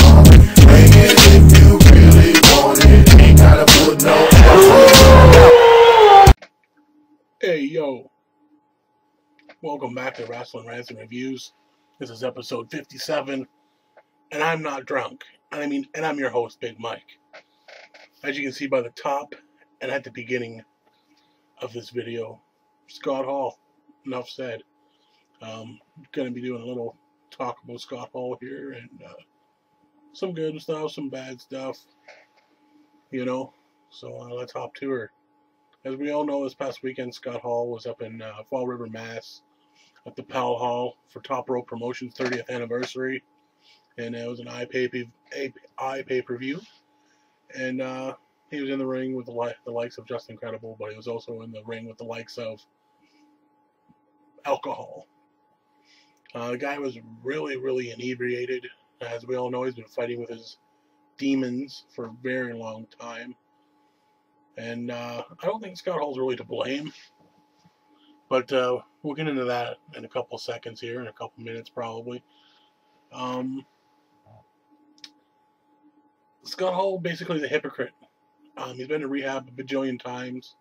Bring it if you really want it. Ain't gotta put no effort. Hey yo, welcome back to Wrestling Rants and Reviews. This is episode 57, and I'm not drunk. And I'm your host, Big Mike. As you can see by the top and at the beginning of this video, Scott Hall, Nuff said. Gonna be doing a little talk about Scott Hall here, and some good stuff, some bad stuff, you know. So let's hop to her. As we all know, this past weekend, Scott Hall was up in Fall River, Mass, at the Powell Hall for Top Rope Promotions' 30th anniversary, and it was an pay-per-view. And he was in the ring with the likes of Just Incredible, but he was also in the ring with the likes of Alcohol. The guy was really, really inebriated. As we all know, he's been fighting with his demons for a very long time. And I don't think Scott Hall's really to blame. But we'll get into that in a couple seconds here, in a couple minutes probably. Scott Hall basically is a hypocrite. He's been to rehab a bajillion times.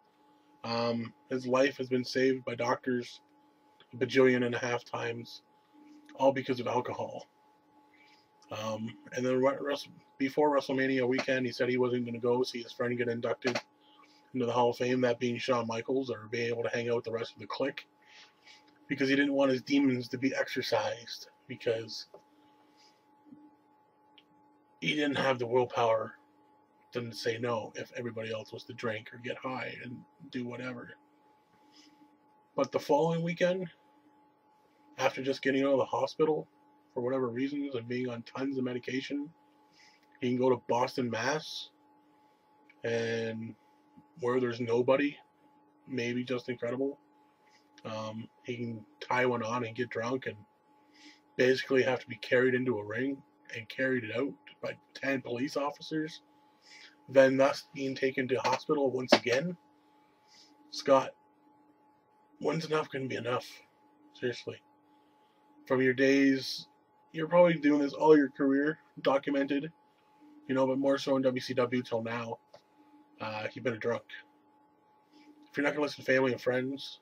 His life has been saved by doctors a bajillion and a half times, all because of alcohol. And then before WrestleMania weekend, he said he wasn't going to go see his friend get inducted into the Hall of Fame, that being Shawn Michaels, or be able to hang out with the rest of the clique, because he didn't want his demons to be exercised, because he didn't have the willpower to say no if everybody else was to drink or get high and do whatever. But the following weekend, after just getting out of the hospital for whatever reasons and being on tons of medication, he can go to Boston, Mass, and where there's nobody, maybe Just Incredible, he can tie one on and get drunk and basically have to be carried into a ring and carried it out by 10 police officers, then thus being taken to hospital once again. Scott, when's enough going to be enough? Seriously. From your days, you're probably doing this all your career, documented, but more so in WCW till now. You've been a drunk. If you're not going to listen to family and friends,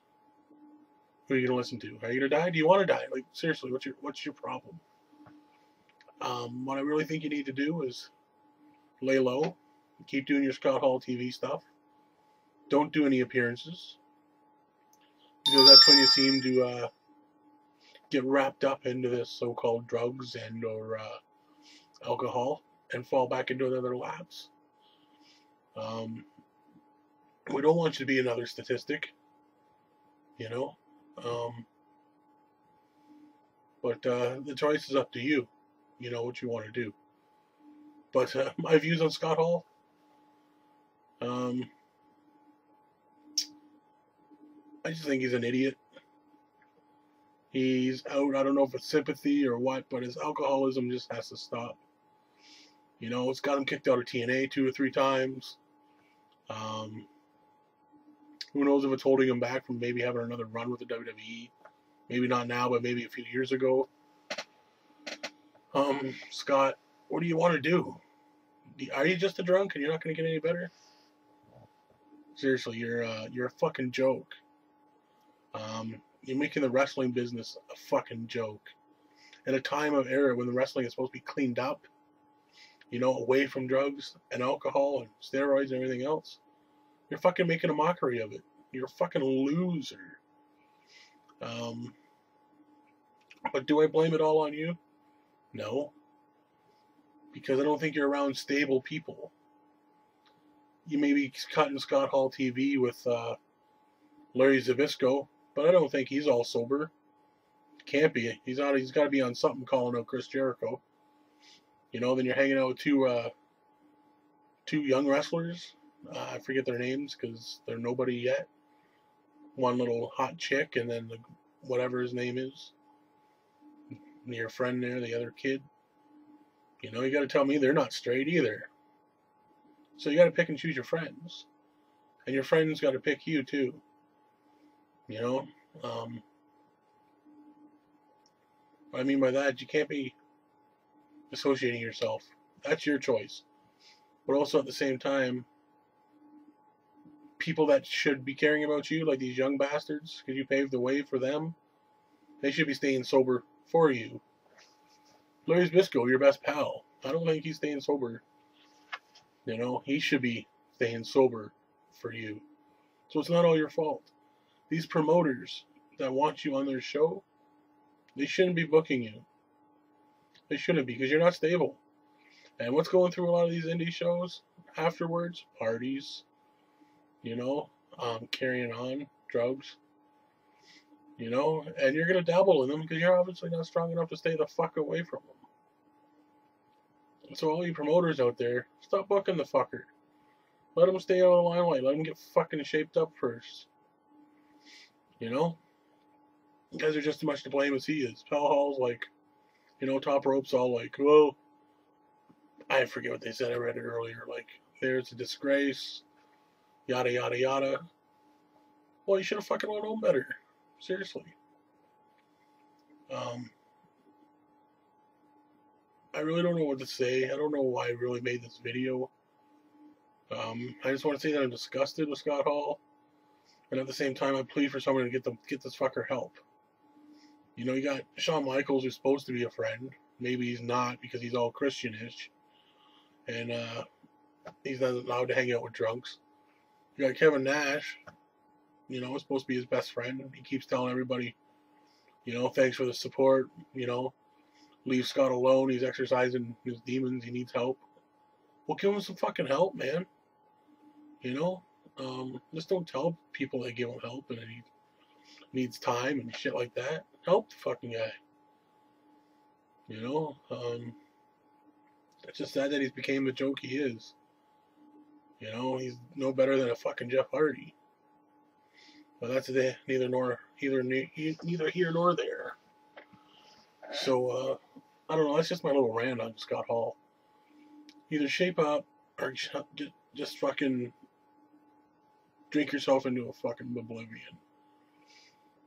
who are you going to listen to? Are you going to die? Do you want to die? Like, seriously, what's your problem? What I really think you need to do is lay low, keep doing your Scott Hall TV stuff. Don't do any appearances, because that's when you seem to get wrapped up into this so-called drugs and or alcohol and fall back into another lapse. We don't want you to be another statistic, but the choice is up to you. You know what you want to do. But my views on Scott Hall, I just think he's an idiot. He's out, I don't know if it's sympathy or what, but his alcoholism just has to stop. It's got him kicked out of TNA 2 or 3 times. Who knows if it's holding him back from maybe having another run with the WWE. Maybe not now, but maybe a few years ago. Scott, what do you want to do? Are you just a drunk and you're not going to get any better? Seriously, you're a fucking joke. You're making the wrestling business a fucking joke. In a time of era when the wrestling is supposed to be cleaned up, away from drugs and alcohol and steroids and everything else, you're fucking making a mockery of it. You're a fucking loser. But do I blame it all on you? No. Because I don't think you're around stable people. You may be cutting Scott Hall TV with Larry Zbyszko, but I don't think he's all sober. Can't be. He's got to be on something calling out Chris Jericho. Then you're hanging out with two young wrestlers. I forget their names because they're nobody yet. One little hot chick, and then whatever his name is. And your friend there, the other kid. You got to tell me they're not straight either. So you got to pick and choose your friends. And your friends got to pick you too. What I mean by that, you can't be associating yourself That's your choice. But also at the same time, people that should be caring about you, like these young bastards, because you paved the way for them, they should be staying sober for you. Larry Bisco, your best pal. I don't think he's staying sober. You know, he should be staying sober for you. So it's not all your fault. These promoters that want you on their show, they shouldn't be booking you. They shouldn't be, because you're not stable. And what's going through a lot of these indie shows afterwards? Parties, you know, carrying on, drugs, you know, and you're going to dabble in them because you're obviously not strong enough to stay the fuck away from them. So all you promoters out there, stop booking the fucker. Let him stay out of the limelight. Let him get fucking shaped up first. You know? You guys are just as much to blame as he is. Pal Hall's like, you know, Top Rope's all like, well, I forget what they said. I read it earlier. Like, there's a disgrace. Yada, yada, yada. Well, you should have fucking known better. Seriously. I really don't know what to say. I don't know why I really made this video. I just want to say that I'm disgusted with Scott Hall, and at the same time, I plead for someone to get this fucker help. You know, you got Shawn Michaels, who's supposed to be a friend. Maybe he's not because he's all Christianish, and he's not allowed to hang out with drunks. You got Kevin Nash. You know, supposed to be his best friend. He keeps telling everybody, you know, thanks for the support. You know, leave Scott alone. He's exercising his demons. He needs help. Well, give him some fucking help, man. You know, just don't tell people they give him help and he needs time and shit like that. Help the fucking guy. You know, it's just sad that he's became the joke he is. You know, he's no better than a fucking Jeff Hardy. But that's neither here nor there. So, I don't know. That's just my little rant on Scott Hall. Either shape up or just fucking drink yourself into a fucking oblivion.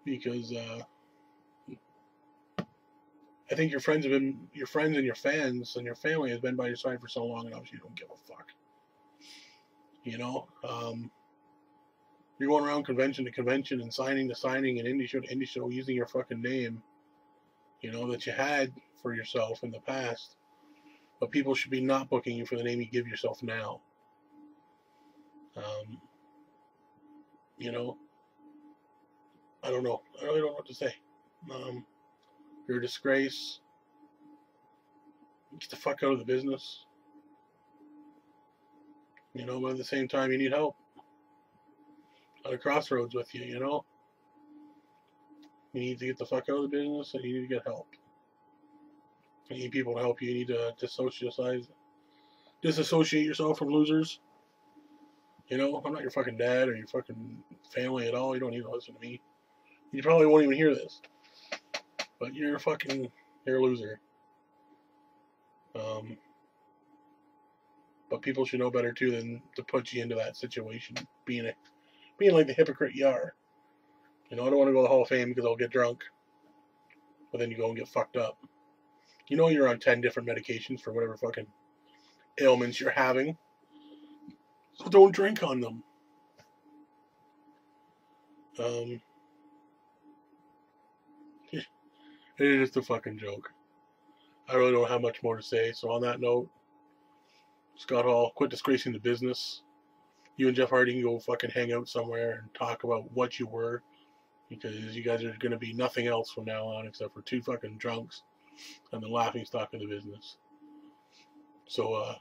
Because I think your friends and your fans and your family has been by your side for so long, and obviously you don't give a fuck. You know, you're going around convention to convention and signing to signing and indie show to indie show using your fucking name, you know, that you had for yourself in the past. But people should be not booking you for the name you give yourself now. You know, I don't know. I really don't know what to say. You're a disgrace. Get the fuck out of the business. You know, but at the same time, you need help. At a crossroads with you, you know? You need to get the fuck out of the business and you need to get help. You need people to help you. You need to disassociate yourself from losers. You know, I'm not your fucking dad or your fucking family at all. You don't need to listen to me. You probably won't even hear this. But you're a loser. But people should know better too than to put you into that situation, being like the hypocrite you are. You know, I don't want to go to the Hall of Fame because I'll get drunk. But then you go and get fucked up. You know you're on 10 different medications for whatever fucking ailments you're having. So don't drink on them. It is just a fucking joke. I really don't have much more to say. So on that note, Scott Hall, quit disgracing the business. You and Jeff Hardy can go fucking hang out somewhere and talk about what you were. Because you guys are going to be nothing else from now on except for two fucking drunks and the laughing stock of the business. So,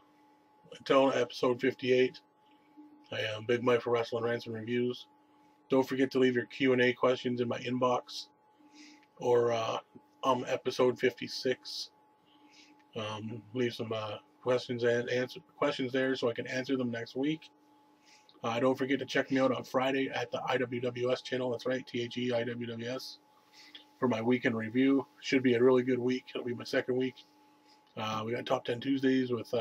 until episode 58, I am Big Mike for Wrestling Rants and Reviews. Don't forget to leave your Q&A questions in my inbox. Or, episode 56. Leave some questions there so I can answer them next week. Don't forget to check me out on Friday at the IWWS channel. That's right, IWWS, for my weekend review. Should be a really good week. It'll be my second week. We got Top 10 Tuesdays with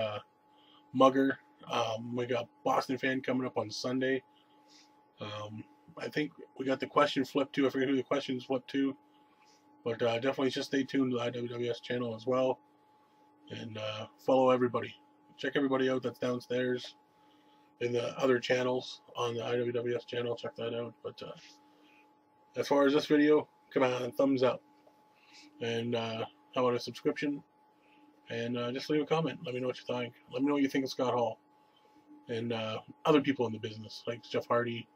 Mugger. We got Boston Fan coming up on Sunday. I think we got the question flipped too. I forget who the questions flipped to. But definitely just stay tuned to the IWWS channel as well. And follow everybody. Check everybody out that's downstairs in the other channels on the IWWS channel. Check that out. But as far as this video, come on, thumbs up. And how about a subscription? And just leave a comment. Let me know what you think. Let me know what you think of Scott Hall. And other people in the business, like Jeff Hardy,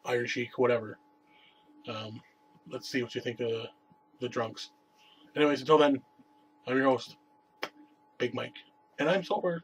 Iron Sheik, whatever. Let's see what you think of the drunks. Anyways, until then, I'm your host, Big Mike. And I'm sober.